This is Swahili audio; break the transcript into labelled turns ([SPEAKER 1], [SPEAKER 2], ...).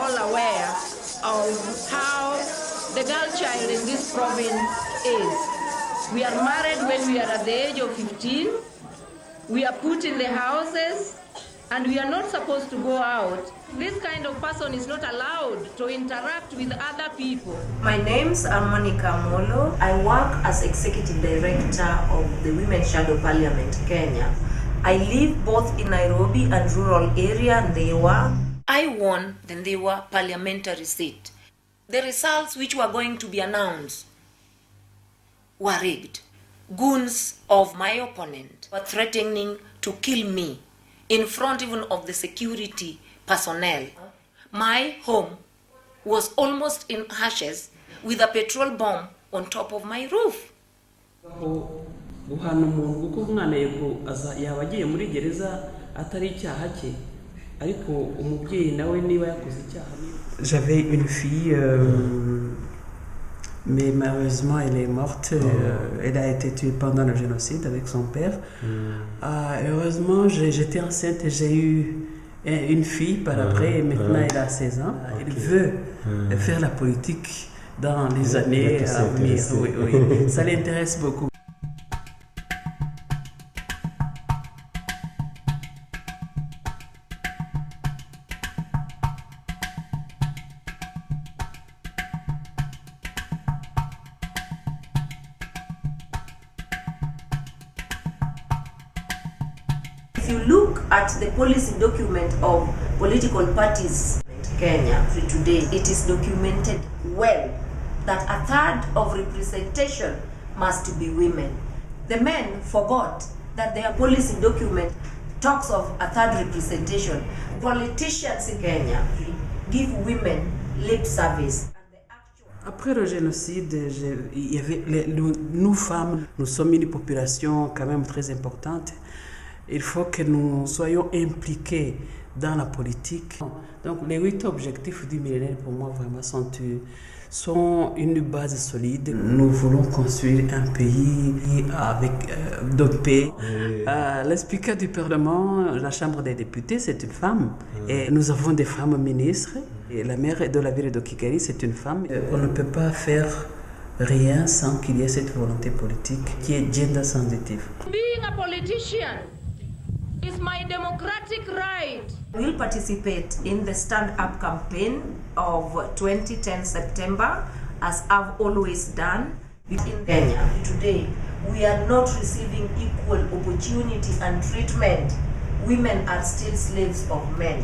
[SPEAKER 1] all aware of how the girl child in this province is. We are married when we are at the age of 15. We are put in the houses and we are not supposed to go out. This kind of person is not allowed to interact with other people.
[SPEAKER 2] My name's Monica Molo. I work as Executive Director of the Women's Shadow Parliament, Kenya. I live both in Nairobi and rural area, Ndewa. I won the Ndewa parliamentary seat. The results which were going to be announced were rigged. Goons of my opponent were threatening to kill me in front even of the security personnel. My home was almost in ashes with a petrol bomb on top of my roof.
[SPEAKER 3] J'avais une fille, mais malheureusement elle est morte. Elle a été tuée pendant le génocide avec son père. Heureusement, j'étais enceinte et j'ai eu une fille par après. Et maintenant, elle a 16 ans. Elle veut faire la politique dans les années à venir. Oui. Ça l'intéresse beaucoup.
[SPEAKER 2] If you look at the policy document of political parties in Kenya today, it is documented well that a third of representation must be women. The men forgot that their policy document talks of a third representation. Politicians in Kenya give women lip service.
[SPEAKER 3] Après le génocide, il y avait nous femmes, nous sommes une population quand même très importante. Il faut que nous soyons impliqués dans la politique. Donc les 8 objectifs du millénaire pour moi vraiment sont une base solide. Nous voulons construire un pays avec de paix. Le speaker du Parlement, la Chambre des députés, c'est une femme. Et nous avons des femmes ministres. Et la maire de la ville de Kigali, c'est une femme. On ne peut pas faire rien sans qu'il y ait cette volonté politique qui est gender sensitive.
[SPEAKER 1] Being a politician is my democratic right.
[SPEAKER 2] We will participate in the Stand Up campaign of 2010 September, as I've always done. In Kenya today, we are not receiving equal opportunity and treatment. Women are still slaves of men.